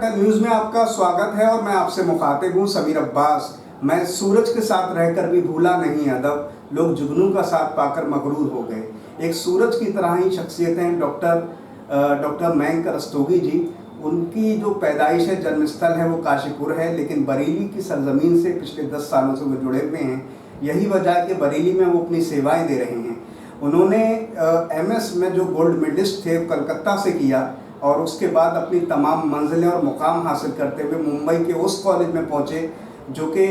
Karnataka news में आपका स्वागत है और मैं आपसे मुखातिब हूँ समीर अब्बास। मैं सूरज के साथ रहकर भी भूला नहीं अदब, लोग जुगनू का साथ पाकर मगरूर हो गए। एक सूरज की तरह ही शख्सियतें डॉक्टर मयंक रस्तोगी जी। उनकी जो पैदाइश है, जन्मस्थल है वो काशीपुर है, लेकिन बरेली की सरजमीन से पिछले 10 सालों से वो जुड़े हुए हैं। यही वजह है कि बरेली में वो अपनी सेवाएं दे रहे हैं। उन्होंने MS में जो गोल्ड मेडलिस्ट थे कलकत्ता से किया और उसके बाद अपनी तमाम मंजिलें और मुकाम हासिल करते हुए मुंबई के उस कॉलेज में पहुँचे जो कि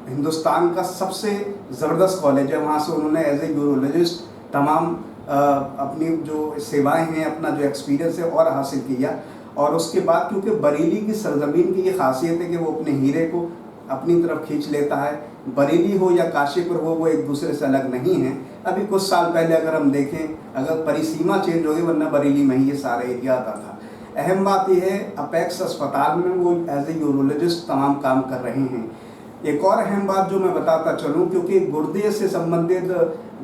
हिंदुस्तान का सबसे ज़बरदस्त कॉलेज है। वहाँ से उन्होंने एज ए यूरोलॉजिस्ट तमाम अपनी जो सेवाएं हैं, अपना जो एक्सपीरियंस है और हासिल किया। और उसके बाद क्योंकि बरेली की सरजमीन की ये खासियत है कि वो अपने हीरे को अपनी तरफ खींच लेता है। बरेली हो या काशीपुर हो, वो एक दूसरे से अलग नहीं है। अभी कुछ साल पहले अगर हम देखें, अगर परिसीमा चेंज होगी, वरना बरेली में ही ये सारा एरिया आता था। अहम बात यह है, अपेक्स अस्पताल में वो एज ए यूरोलॉजिस्ट तमाम काम कर रहे हैं। एक और अहम बात जो मैं बताता चलूँ, क्योंकि गुर्दे से संबंधित,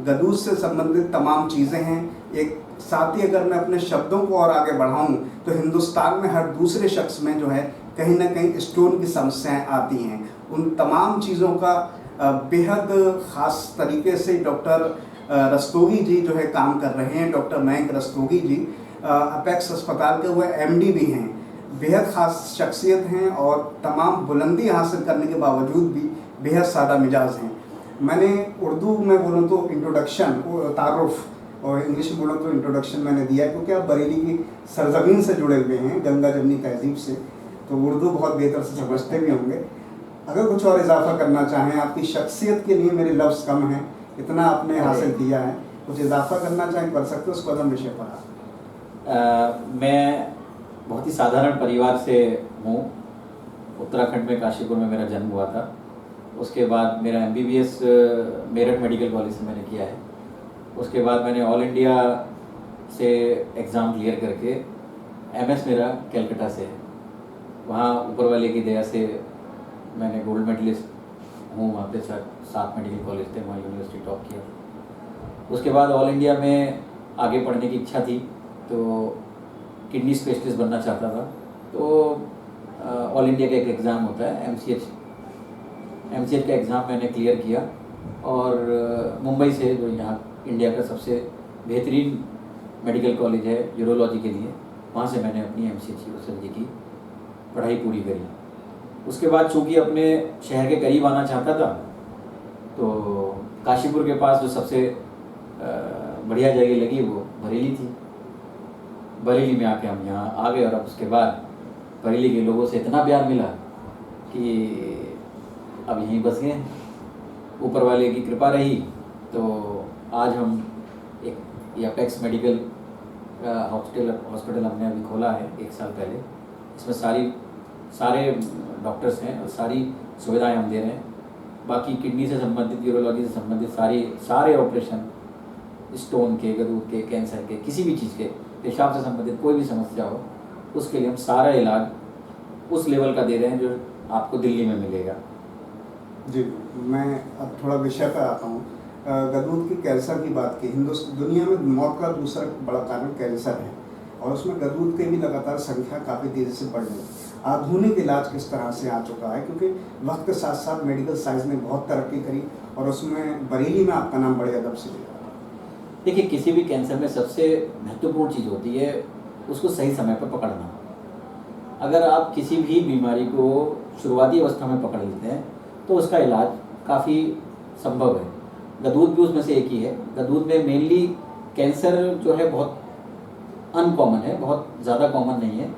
गदूद से संबंधित तमाम चीज़ें हैं। एक साथ ही अगर मैं अपने शब्दों को और आगे बढ़ाऊं तो हिंदुस्तान में हर दूसरे शख्स में जो है कहीं ना कहीं स्टोन की समस्याएं आती हैं। उन तमाम चीज़ों का बेहद ख़ास तरीके से डॉक्टर रस्तोगी जी जो है काम कर रहे हैं। डॉक्टर मयंक रस्तोगी जी अपेक्स अस्पताल के वो MD भी हैं। बेहद ख़ास शख्सियत हैं और तमाम बुलंदी हासिल करने के बावजूद भी बेहद सादा मिजाज हैं। मैंने उर्दू में बोलूँ तो इंट्रोडक्शन, तारुफ, और इंग्लिश में बोलो तो इंट्रोडक्शन मैंने दिया है, क्योंकि आप बरेली की सरजमीन से जुड़े हुए हैं, गंगा जमनी तहजीब से, तो उर्दू बहुत बेहतर से समझते भी होंगे। अगर कुछ और इजाफा करना चाहें, आपकी शख्सियत के लिए मेरे लफ्ज़ कम हैं, इतना आपने हासिल किया है, कुछ इजाफा करना चाहें कर सकते हो उस कदम विषय पर। मैं बहुत ही साधारण परिवार से हूँ। उत्तराखंड में काशीपुर में मेरा जन्म हुआ था। उसके बाद मेरा MBBS मेरठ मेडिकल कॉलेज से मैंने किया है। उसके बाद मैंने ऑल इंडिया से एग्ज़ाम क्लियर करके MS मेरा कलकत्ता से है। वहाँ ऊपर वाले की दया से मैंने गोल्ड मेडलिस्ट हूँ। वहाँ पे 7 मेडिकल कॉलेज थे, वहाँ यूनिवर्सिटी टॉप किया। उसके बाद ऑल इंडिया में आगे पढ़ने की इच्छा थी, तो किडनी स्पेशलिस्ट बनना चाहता था। तो ऑल इंडिया का एक एग्ज़ाम होता है MCH का एग्ज़ाम मैंने क्लियर किया और मुंबई से, जो यहाँ इंडिया का सबसे बेहतरीन मेडिकल कॉलेज है यूरोलॉजी के लिए, वहाँ से मैंने अपनी MCH यूरोलॉजी की पढ़ाई पूरी करी। उसके बाद चूँकि अपने शहर के करीब आना चाहता था, तो काशीपुर के पास जो सबसे बढ़िया जगह लगी वो बरेली थी। बरेली में आके हम यहाँ आ गए और अब उसके बाद बरेली के लोगों से इतना प्यार मिला कि अब यहीं बस गए। ऊपर वाले की कृपा रही तो आज हम एक अपेक्स मेडिकल हॉस्पिटल हमने अभी खोला है 1 साल पहले। इसमें सारे डॉक्टर्स हैं और सारी सुविधाएं हम दे रहे हैं। बाकी किडनी से संबंधित, यूरोलॉजी से संबंधित सारे ऑपरेशन, स्टोन के, गदूद के, कैंसर के, किसी भी चीज़ के, पेशाब से संबंधित कोई भी समस्या हो, उसके लिए हम सारा इलाज उस लेवल का दे रहे हैं जो आपको दिल्ली में मिलेगा। जी, मैं अब थोड़ा विषय पर आता हूँ। गदूद की कैंसर की बात की, दुनिया में मौत का दूसरा बड़ा कारण कैंसर है और उसमें गदूद की भी लगातार संख्या काफ़ी तेज़ी से बढ़ रही है। आधुनिक इलाज किस तरह से आ चुका है, क्योंकि वक्त के साथ साथ मेडिकल साइंस ने बहुत तरक्की करी और उसमें बरेली में आपका नाम बड़े अदब से लिया। देखिए, किसी भी कैंसर में सबसे महत्वपूर्ण चीज़ होती है उसको सही समय पर पकड़ना। अगर आप किसी भी बीमारी को शुरुआती अवस्था में पकड़ लेते हैं तो उसका इलाज काफ़ी संभव है। गदूद भी उसमें से एक ही है। गदूद में मेनली कैंसर जो है बहुत अनकॉमन है, बहुत ज़्यादा कॉमन नहीं है,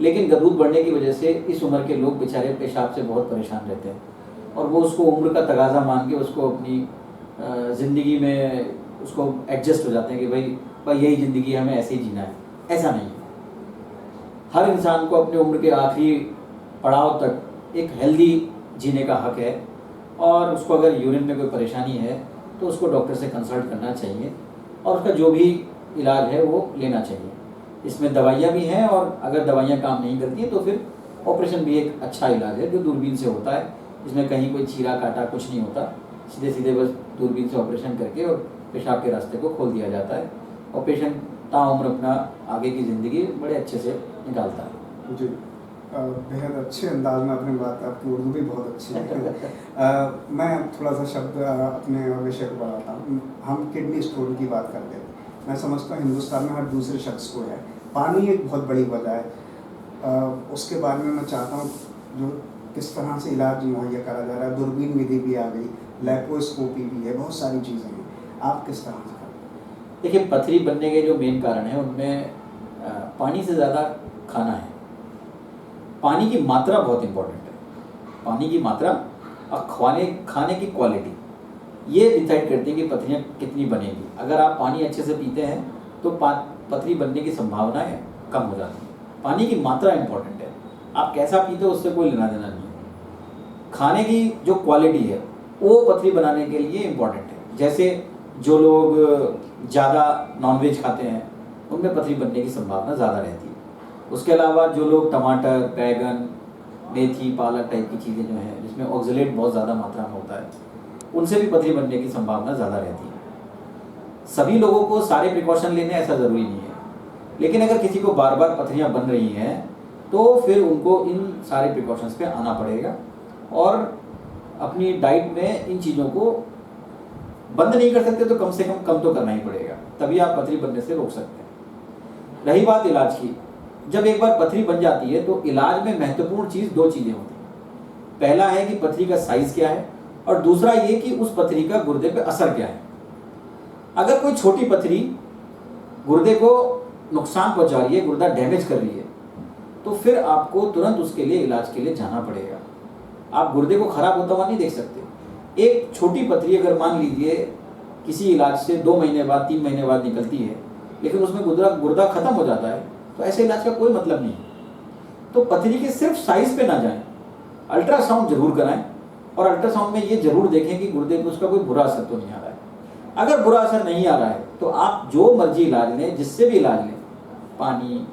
लेकिन गदूद बढ़ने की वजह से इस उम्र के लोग बेचारे पेशाब से बहुत परेशान रहते हैं और वो उसको उम्र का तगाज़ा मान के उसको अपनी ज़िंदगी में उसको एडजस्ट हो जाते हैं कि भाई यही ज़िंदगी है, हमें ऐसे ही जीना है। ऐसा नहीं है। हर इंसान को अपने उम्र के आखिरी पड़ाव तक एक हेल्दी जीने का हक है और उसको अगर यूरिन में कोई परेशानी है तो उसको डॉक्टर से कंसल्ट करना चाहिए और उसका जो भी इलाज है वो लेना चाहिए। इसमें दवाइयाँ भी हैं और अगर दवाइयाँ काम नहीं करती हैं तो फिर ऑपरेशन भी एक अच्छा इलाज है जो दूरबीन से होता है। इसमें कहीं कोई चीरा काटा कुछ नहीं होता, सीधे सीधे बस दूरबीन से ऑपरेशन करके और पेशाब के रास्ते को खोल दिया जाता है और पेशेंट ताउम्र अपना आगे की ज़िंदगी बड़े अच्छे से निकालता है। जी, बेहद अच्छे अंदाज में अपनी बात, आपकी उर्दू भी बहुत अच्छी है। मैं थोड़ा सा शब्द अपने विषय को बढ़ाता हूँ। हम किडनी स्टोन की बात करते हैं, मैं समझता हूँ हिंदुस्तान में हर दूसरे शख्स को है। पानी एक बहुत बड़ी वजह है। उसके बारे में मैं चाहता हूँ जो किस तरह से इलाज मुहैया करा जा रहा है। दूरबीन विधि भी आ गई, लैप्रोस्कोपी भी है, बहुत सारी चीज़ें हैं। आप किस तरह से करते हैं? देखिए, पथरी बनने के जो मेन कारण है उनमें पानी से ज़्यादा खाना है। पानी की मात्रा बहुत इम्पोर्टेंट है। पानी की मात्रा और खाने की क्वालिटी ये डिसाइड करती है कि पथरियाँ कितनी बनेगी। अगर आप पानी अच्छे से पीते हैं तो पथरी बनने की संभावनाएं कम हो जाती हैं। पानी की मात्रा इम्पोर्टेंट है, आप कैसा पीते हो उससे कोई लेना देना नहीं है। खाने की जो क्वालिटी है वो पथरी बनाने के लिए इम्पोर्टेंट है। जैसे जो लोग ज़्यादा नॉनवेज खाते हैं उनमें पथरी बनने की संभावना ज़्यादा रहती है। उसके अलावा जो लोग टमाटर, बैगन, मेथी, पालक टाइप की चीज़ें जो हैं जिसमें ऑक्सलेट बहुत ज़्यादा मात्रा में होता है, उनसे भी पथरी बनने की संभावना ज़्यादा रहती है। सभी लोगों को सारे प्रिकॉशन लेने ऐसा ज़रूरी नहीं है, लेकिन अगर किसी को बार बार पथरियाँ बन रही हैं तो फिर उनको इन सारे प्रिकॉशंस पे आना पड़ेगा और अपनी डाइट में इन चीज़ों को बंद नहीं कर सकते तो कम से कम तो करना ही पड़ेगा, तभी आप पथरी बनने से रोक सकते हैं। रही बात इलाज की, जब एक बार पथरी बन जाती है तो इलाज में महत्वपूर्ण चीज़ दो चीज़ें होती हैं। पहला है कि पथरी का साइज़ क्या है और दूसरा ये कि उस पथरी का गुर्दे पे असर क्या है। अगर कोई छोटी पथरी गुर्दे को नुकसान पहुंचा रही है, गुर्दा डैमेज कर रही है, तो फिर आपको तुरंत उसके लिए इलाज के लिए जाना पड़ेगा। आप गुर्दे को खराब होता हुआ नहीं देख सकते। एक छोटी पथरी अगर मान लीजिए किसी इलाज से 2 महीने बाद 3 महीने बाद निकलती है, लेकिन उसमें गुर्दा खत्म हो जाता है, तो ऐसे इलाज का कोई मतलब नहीं है। तो पथरी के सिर्फ साइज पे ना जाएं, अल्ट्रासाउंड जरूर कराएं और अल्ट्रासाउंड में ये जरूर देखें कि गुर्दे पे उसका कोई बुरा असर तो नहीं आ रहा है। अगर बुरा असर नहीं आ रहा है तो आप जो मर्जी इलाज लें, जिससे भी इलाज लें, पानी,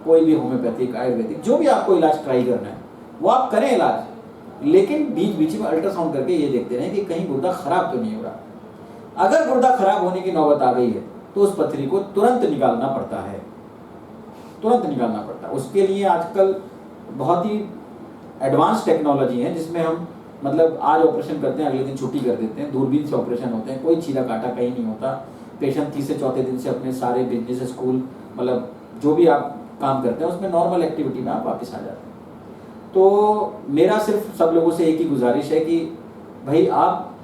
कोई भी होम्योपैथिक, आयुर्वेदिक, जो भी आपको इलाज ट्राई करना है वो आप करें इलाज, लेकिन बीच बीच में अल्ट्रासाउंड करके ये देखते रहें कि कहीं गुर्दा खराब तो नहीं हो रहा। अगर गुर्दा खराब होने की नौबत आ गई है तो उस पथरी को तुरंत निकालना पड़ता है, तुरंत निकालना पड़ता है। उसके लिए आजकल बहुत ही एडवांस टेक्नोलॉजी है जिसमें हम मतलब आज ऑपरेशन करते हैं, अगले दिन छुट्टी कर देते हैं। दूरबीन से ऑपरेशन होते हैं, कोई छीला काटा कहीं नहीं होता। पेशेंट तीसरे चौथे दिन से अपने सारे बिजनेस, स्कूल, मतलब जो भी आप काम करते हैं उसमें नॉर्मल एक्टिविटी में आप वापस आ जाते हैं। तो मेरा सिर्फ सब लोगों से एक ही गुजारिश है कि भाई आप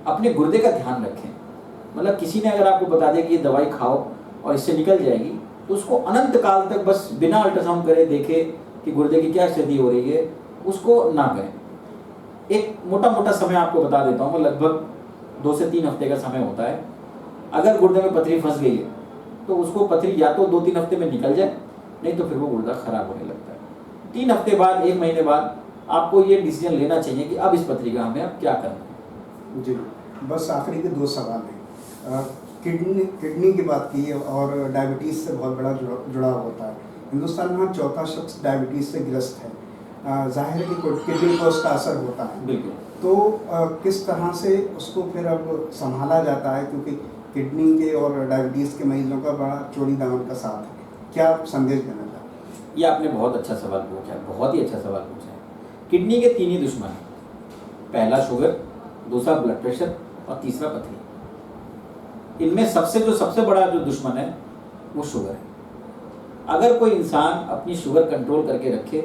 अपने गुर्दे का ध्यान रखें। मतलब किसी ने अगर आपको बता दिया कि ये दवाई खाओ और इससे निकल जाएगी, तो उसको अनंत काल तक बस बिना अल्ट्रासाउंड करे देखे कि गुर्दे की क्या स्थिति हो रही है, उसको ना करें। एक मोटा मोटा समय आपको बता देता हूँ, लगभग 2 से 3 हफ्ते का समय होता है। अगर गुर्दे में पथरी फंस गई है तो उसको पथरी या तो 2-3 हफ्ते में निकल जाए, नहीं तो फिर वो गुर्दा खराब होने लगता है। 3 हफ्ते बाद, 1 महीने बाद आपको ये डिसीजन लेना चाहिए कि अब इस पथरी का हमें अब क्या करना है। जी, बस आखिरी के 2 सवाल हैं। किडनी की बात की है और डायबिटीज़ से बहुत बड़ा जुड़ाव होता है। हिंदुस्तान में हर चौथा शख्स डायबिटीज़ से ग्रस्त है। जाहिर है कि किडनी पर उसका असर होता है। बिल्कुल। तो किस तरह से उसको फिर अब संभाला जाता है, क्योंकि किडनी के और डायबिटीज़ के मरीजों का बड़ा चोरी दामन का साथ है। क्या आप संदेश देना चाहते हैं? ये आपने बहुत अच्छा सवाल पूछा है, बहुत ही अच्छा सवाल पूछा है। किडनी के 3 ही दुश्मन हैं, पहला शुगर, दूसरा ब्लड प्रेशर और तीसरा पथरी। इनमें सबसे बड़ा जो दुश्मन है वो शुगर है। अगर कोई इंसान अपनी शुगर कंट्रोल करके रखे,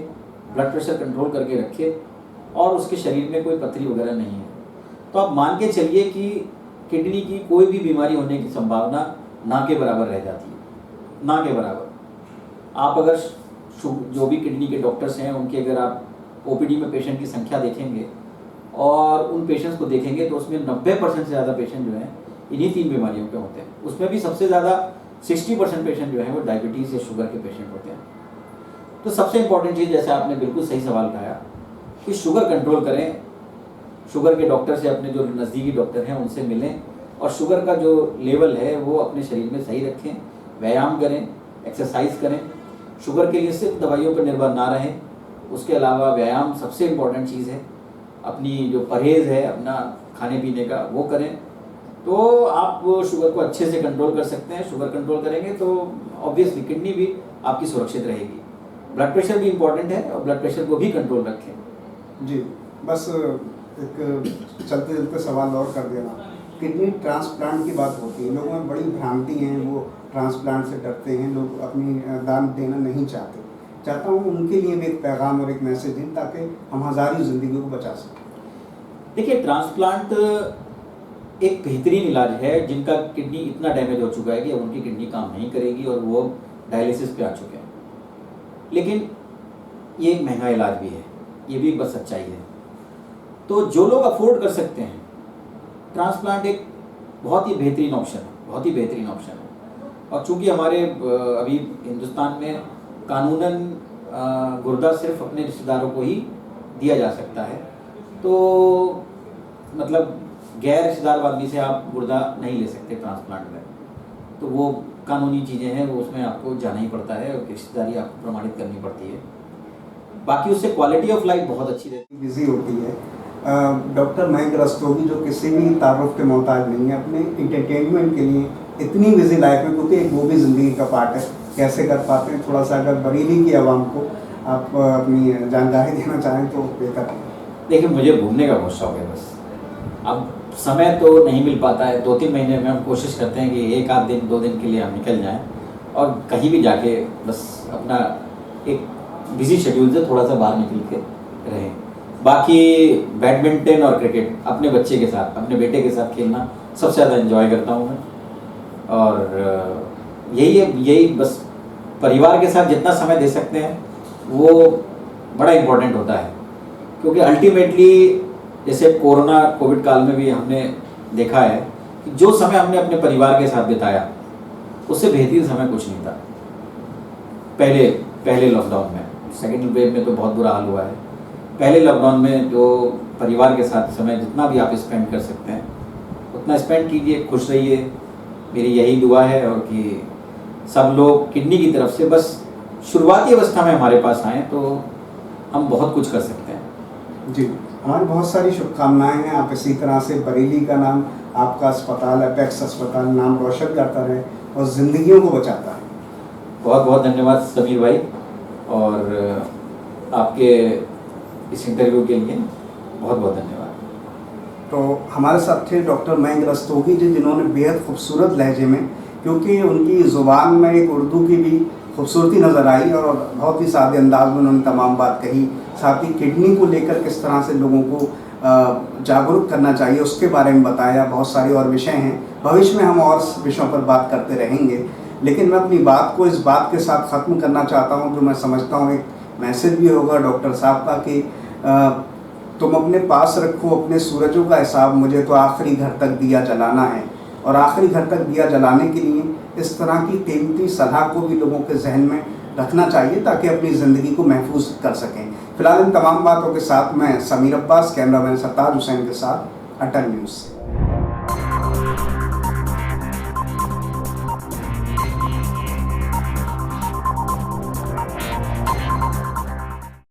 ब्लड प्रेशर कंट्रोल करके रखे और उसके शरीर में कोई पथरी वगैरह नहीं है, तो आप मान के चलिए कि किडनी की कोई भी बीमारी होने की संभावना ना के बराबर रह जाती है, ना के बराबर। आप अगर जो भी किडनी के डॉक्टर्स हैं उनके अगर आप ओपीडी में पेशेंट की संख्या देखेंगे और उन पेशेंट्स को देखेंगे तो उसमें 90% से ज़्यादा पेशेंट जो हैं इन्हीं 3 बीमारियों के होते हैं। उसमें भी सबसे ज़्यादा 60% पेशेंट जो हैं वो डायबिटीज़ या शुगर के पेशेंट होते हैं। तो सबसे इम्पॉर्टेंट चीज़, जैसे आपने बिल्कुल सही सवाल उठाया, कि शुगर कंट्रोल करें। शुगर के डॉक्टर से, अपने जो नज़दीकी डॉक्टर हैं उनसे मिलें और शुगर का जो लेवल है वो अपने शरीर में सही रखें, व्यायाम करें, एक्सरसाइज करें। शुगर के लिए सिर्फ दवाइयों पर निर्भर ना रहें। उसके अलावा व्यायाम सबसे इम्पॉर्टेंट चीज़ है। अपनी जो परहेज़ है अपना खाने पीने का वो करें, तो आप शुगर को अच्छे से कंट्रोल कर सकते हैं। शुगर कंट्रोल करेंगे तो ऑब्वियसली किडनी भी आपकी सुरक्षित रहेगी। ब्लड प्रेशर भी इम्पोर्टेंट है और ब्लड प्रेशर को भी कंट्रोल रखें। जी, बस एक चलते चलते सवाल और कर देना, किडनी ट्रांसप्लांट की बात होती है, लोगों में बड़ी भ्रांति है, वो ट्रांसप्लांट से डरते हैं, लोग अपनी दान देना नहीं चाहता हूँ उनके लिए भी एक पैगाम और एक मैसेज दें ताकि हम हज़ारों ज़िंदगियों को बचा सकें। देखिए, ट्रांसप्लांट एक बेहतरीन इलाज है जिनका किडनी इतना डैमेज हो चुका है कि अब उनकी किडनी काम नहीं करेगी और वो डायलिसिस पे आ चुके हैं। लेकिन ये एक महंगा इलाज भी है, ये भी एक बस सच्चाई है। तो जो लोग अफोर्ड कर सकते हैं, ट्रांसप्लांट एक बहुत ही बेहतरीन ऑप्शन है, बहुत ही बेहतरीन ऑप्शन है। और चूंकि हमारे अभी हिंदुस्तान में कानूनन गुर्दा सिर्फ अपने रिश्तेदारों को ही दिया जा सकता है, तो मतलब गैर रिश्तेदार आदमी से आप गुर्दा नहीं ले सकते ट्रांसप्लांट में। तो वो कानूनी चीज़ें हैं, वो उसमें आपको जाना ही पड़ता है और रिश्तेदारी आपको प्रमाणित करनी पड़ती है। बाकी उससे क्वालिटी ऑफ लाइफ बहुत अच्छी रहती है। बिजी होती है। डॉक्टर मयंक रस्तोगी जो किसी भी तारुफ के मोहताज नहीं है, अपने इंटरटेनमेंट के लिए इतनी बिजी लाइफ में, क्योंकि वो भी ज़िंदगी का पार्ट है, कैसे कर पाते हैं, थोड़ा सा अगर बरेली की आवाम को आप अपनी जानकारी देना चाहें तो बेहतर है। देखिए, मुझे घूमने का बहुत शौक है, बस अब समय तो नहीं मिल पाता है। 2-3 महीने में हम कोशिश करते हैं कि 1 आध दिन 2 दिन के लिए हम निकल जाएं और कहीं भी जाके बस अपना एक बिजी शेड्यूल से थोड़ा सा बाहर निकल के रहें। बाकी बैडमिंटन और क्रिकेट अपने बच्चे के साथ, अपने बेटे के साथ खेलना सबसे ज़्यादा एंजॉय करता हूँ मैं। और यही बस परिवार के साथ जितना समय दे सकते हैं वो बड़ा इम्पोर्टेंट होता है, क्योंकि अल्टीमेटली जैसे कोविड काल में भी हमने देखा है कि जो समय हमने अपने परिवार के साथ बिताया उससे बेहतरीन समय कुछ नहीं था। पहले लॉकडाउन में, सेकेंड वेव में तो बहुत बुरा हाल हुआ है। पहले लॉकडाउन में जो परिवार के साथ समय जितना भी आप स्पेंड कर सकते हैं उतना स्पेंड कीजिए, खुश रहिए, मेरी यही दुआ है। और कि सब लोग किडनी की तरफ से बस शुरुआती अवस्था में हमारे पास आएँ तो हम बहुत कुछ कर सकते हैं। जी, हमारी बहुत सारी शुभकामनाएं हैं। आप इसी तरह से बरेली का नाम, आपका अस्पताल अपेक्स अस्पताल नाम रोशन करता रहे और ज़िंदगियों को बचाता है। बहुत बहुत धन्यवाद समीर भाई, और आपके इस इंटरव्यू के लिए बहुत बहुत धन्यवाद। तो हमारे साथ थे डॉक्टर मयंक रस्तोगी जी, जिन्होंने बेहद खूबसूरत लहजे में, क्योंकि उनकी ज़ुबान में एक उर्दू की भी खूबसूरती नज़र आई और बहुत ही सादे अंदाज में उन्होंने तमाम बात कही। साथ ही किडनी को लेकर किस तरह से लोगों को जागरूक करना चाहिए उसके बारे में बताया। बहुत सारे और विषय हैं, भविष्य में हम और विषयों पर बात करते रहेंगे, लेकिन मैं अपनी बात को इस बात के साथ ख़त्म करना चाहता हूँ जो मैं समझता हूँ एक मैसेज भी होगा डॉक्टर साहब का कि तुम अपने पास रखो अपने सूरजों का हिसाब, मुझे तो आखिरी घर तक दिया जलाना है। और आखिरी घर तक दिया जलाने के लिए इस तरह की कीमती सलाह को भी लोगों के जहन में रखना चाहिए ताकि अपनी ज़िंदगी को महफूज कर सकें। फिलहाल इन तमाम बातों के साथ मैं समीर अब्बास, कैमरामैन सरताज हुसैन के साथ अटल न्यूज़ से।